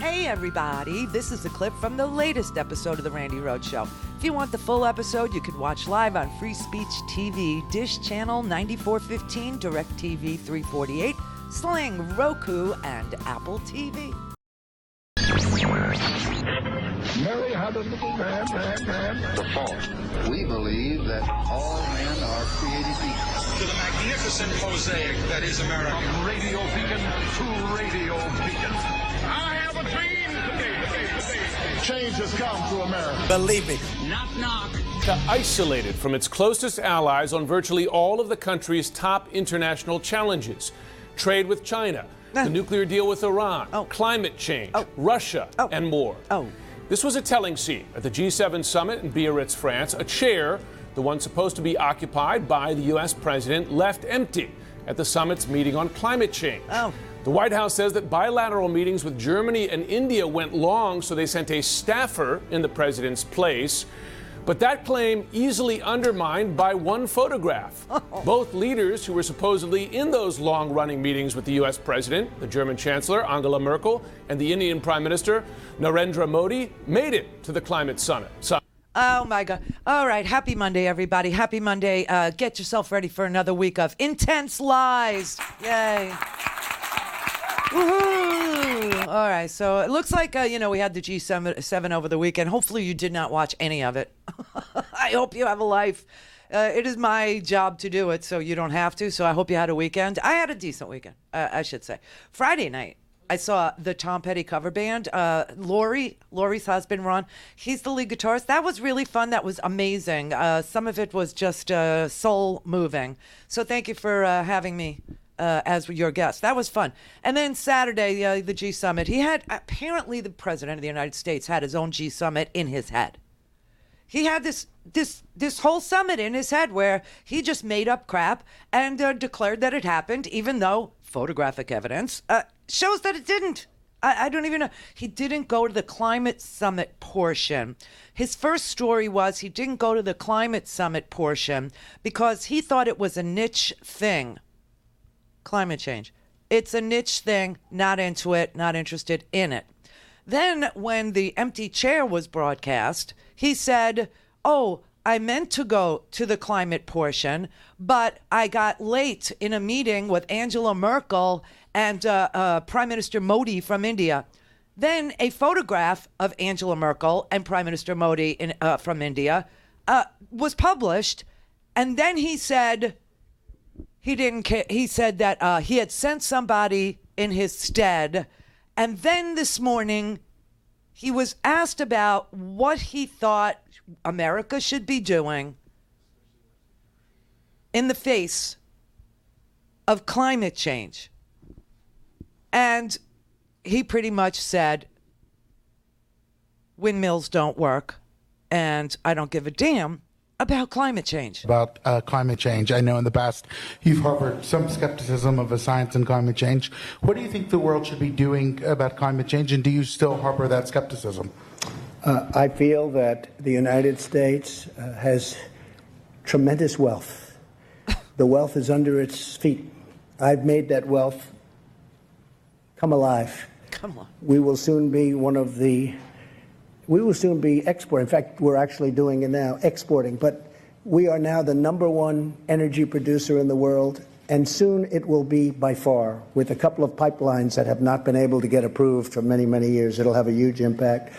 Hey everybody, this is a clip from the latest episode of the Randi Rhodes Show. If you want the full episode, you can watch live on Free Speech TV, Dish Channel 9415, DirecTV 348, Sling, Roku, and Apple TV. Mary had a little man. The fault. We believe that all men are created equal. To the magnificent mosaic that is America. From radio beacon to radio beacon. I have a dream today. Change has come to America. Believe it. Knock, knock. Isolated from its closest allies on virtually all of the country's top international challenges. Trade with China, the nuclear deal with Iran, climate change, Russia, and more. This was a telling scene at the G7 summit in Biarritz, France. A chair, the one supposed to be occupied by the U.S. president, left empty at the summit's meeting on climate change. The White House says that bilateral meetings with Germany and India went long, so they sent a staffer in the president's place. But that claim easily undermined by one photograph. Both leaders who were supposedly in those long-running meetings with the U.S. president, the German Chancellor Angela Merkel, and the Indian Prime Minister Narendra Modi, made it to the climate summit. Oh, my God. All right. Happy Monday, everybody. Happy Monday. Get yourself ready for another week of intense lies. Yay. Woohoo! All right, so it looks like, we had the G7 over the weekend. Hopefully you did not watch any of it. I hope you have a life. It is my job to do it, so you don't have to. So I hope you had a weekend. I had a decent weekend, I should say. Friday night, I saw the Tom Petty cover band. Lori's husband, Ron, he's the lead guitarist. That was really fun. That was amazing. Some of it was just soul moving. So thank you for having me as your guest. That was fun. And then Saturday, the G Summit, apparently the president of the United States had his own G Summit in his head. He had this whole summit in his head where he just made up crap and declared that it happened, even though photographic evidence shows that it didn't. I don't even know. He didn't go to the climate summit portion. His first story was he didn't go to the climate summit portion because he thought it was a niche thing. Climate change. It's a niche thing, not into it, not interested in it. Then when the empty chair was broadcast, he said, I meant to go to the climate portion, but I got late in a meeting with Angela Merkel and Prime Minister Modi from India. Then a photograph of Angela Merkel and Prime Minister Modi from India was published, and then he said he didn't care. He said that he had sent somebody in his stead. And then this morning, he was asked about what he thought America should be doing in the face of climate change. And he pretty much said, windmills don't work, and I don't give a damn about climate change. About climate change. I know in the past you've harbored some skepticism of science and climate change. What do you think the world should be doing about climate change, and do you still harbor that skepticism? I feel that the United States has tremendous wealth. The wealth is under its feet. I've made that wealth come alive. Come on. We will soon be exporting. In fact, we're actually doing it now, exporting. But we are now the #1 energy producer in the world, and soon it will be by far, with a couple of pipelines that have not been able to get approved for many, many years. It'll have a huge impact.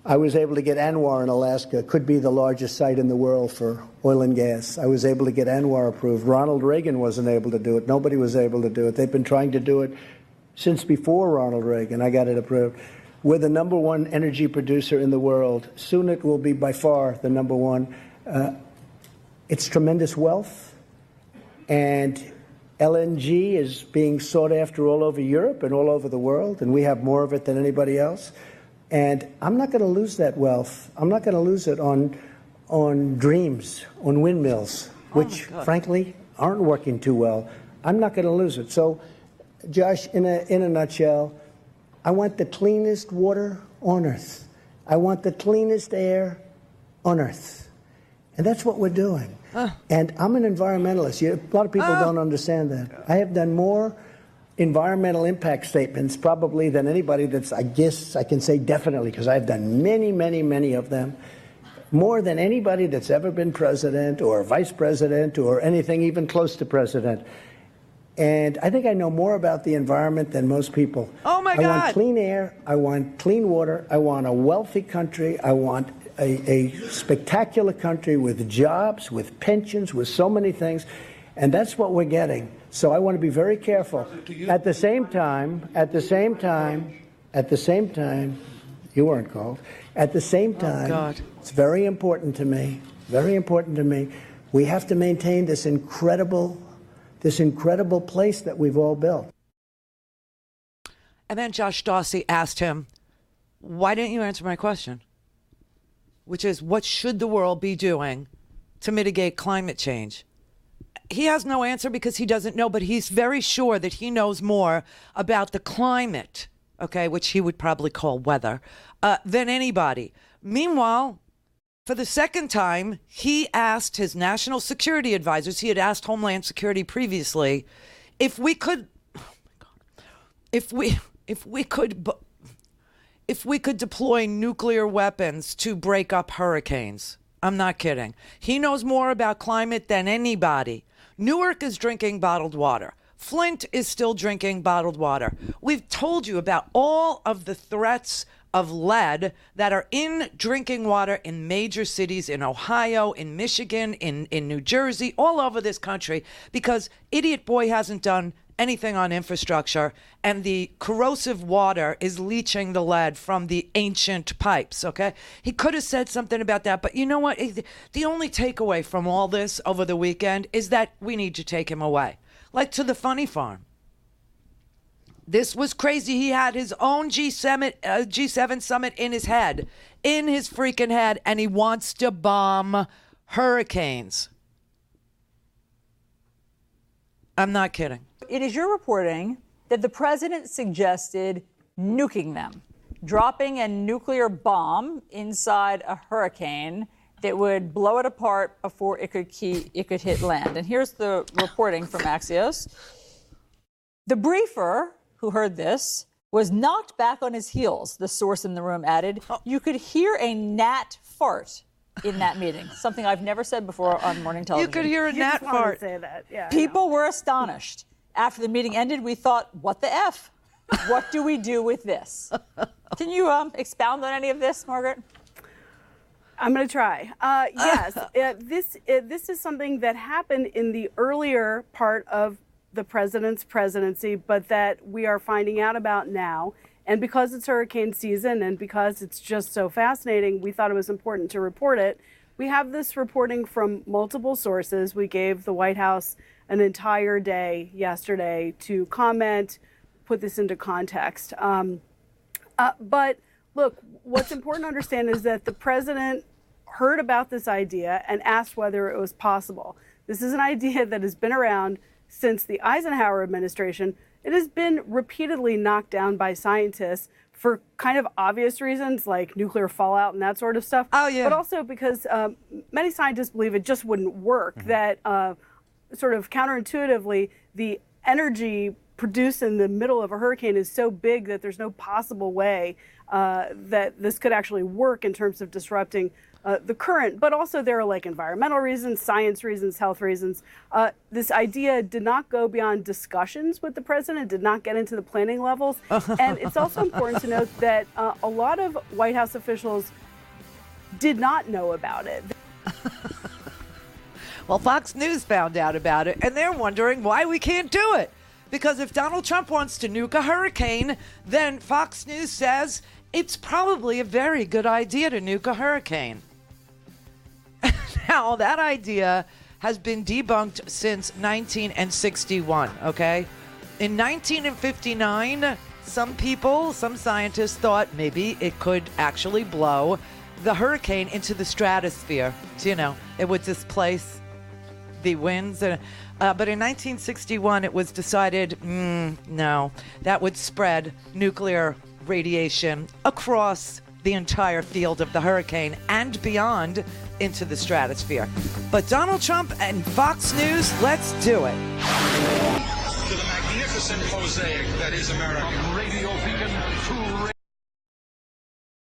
I was able to get ANWR in Alaska, could be the largest site in the world for oil and gas. I was able to get ANWR approved. Ronald Reagan wasn't able to do it. Nobody was able to do it. They've been trying to do it since before Ronald Reagan. I got it approved. We're the #1 energy producer in the world. Soon it will be by far the #1. It's tremendous wealth, and LNG is being sought after all over Europe and all over the world, and we have more of it than anybody else. And I'm not going to lose that wealth. I'm not going to lose it on dreams, on windmills, which, frankly, aren't working too well. I'm not going to lose it. So, Josh, in a nutshell, I want the cleanest water on Earth. I want the cleanest air on Earth. And that's what we're doing. And I'm an environmentalist. A lot of people don't understand that. I have done more environmental impact statements probably than anybody that's, I guess I can say definitely, because I've done many, many, many of them, more than anybody that's ever been president or vice president or anything even close to president. And I think I know more about the environment than most people. Oh, my God. I want clean air. I want clean water. I want a wealthy country. I want a spectacular country with jobs, with pensions, with so many things. And that's what we're getting. So I want to be very careful. At the same time, you weren't called. At the same time, it's very important to me, we have to maintain this incredible place that we've all built. And then Josh Dawsey asked him, why didn't you answer my question? Which is, what should the world be doing to mitigate climate change? He has no answer because he doesn't know, but he's very sure that he knows more about the climate, okay, which he would probably call weather, than anybody. Meanwhile, for the second time, he asked his national security advisors, he had asked Homeland Security previously, if we could deploy nuclear weapons to break up hurricanes. I'm not kidding. He knows more about climate than anybody. Newark is drinking bottled water. Flint is still drinking bottled water. We've told you about all of the threats of lead that are in drinking water in major cities in Ohio, in Michigan, in New Jersey, all over this country, because Idiot Boy hasn't done anything on infrastructure, and the corrosive water is leaching the lead from the ancient pipes, okay? He could have said something about that, but you know what? The only takeaway from all this over the weekend is that we need to take him away, like to the funny farm. This was crazy. He had his own G7 summit in his head, in his freaking head, and he wants to bomb hurricanes. I'm not kidding. It is your reporting that the president suggested nuking them, dropping a nuclear bomb inside a hurricane that would blow it apart before it could hit land. And here's the reporting from Axios. The briefer who heard this was knocked back on his heels, the source in the room added. You could hear a gnat fart in that meeting, something I've never said before on morning television. You could hear a gnat fart. Say that. Yeah, People were astonished. After the meeting ended, we thought, what the F? What do we do with this? Can you expound on any of this, Margaret? I'm going to try. Yes, this is something that happened in the earlier part of the president's presidency, but that we are finding out about now. And because it's hurricane season and because it's just so fascinating, we thought it was important to report it. We have this reporting from multiple sources. We gave the White House an entire day yesterday to comment, put this into context. But look, what's important to understand is that the president heard about this idea and asked whether it was possible. This is an idea that has been around since the Eisenhower administration. It has been repeatedly knocked down by scientists for kind of obvious reasons like nuclear fallout and that sort of stuff. Oh, yeah. But also because many scientists believe it just wouldn't work, that sort of counterintuitively, the energy produced in the middle of a hurricane is so big that there's no possible way that this could actually work in terms of disrupting the current. But also there are like environmental reasons, science reasons, health reasons. This idea did not go beyond discussions with the president, did not get into the planning levels. And it's also important to note that a lot of White House officials did not know about it. Well, Fox News found out about it, and they're wondering why we can't do it. Because if Donald Trump wants to nuke a hurricane, then Fox News says it's probably a very good idea to nuke a hurricane. Now, that idea has been debunked since 1961, okay? In 1959, some scientists thought maybe it could actually blow the hurricane into the stratosphere. So, it would displace the winds. But in 1961, it was decided, no, that would spread nuclear radiation across the entire field of the hurricane and beyond into the stratosphere. But Donald Trump and Fox News, let's do it. To the magnificent Jefferson Mosaic that is America. From Radio Beacon to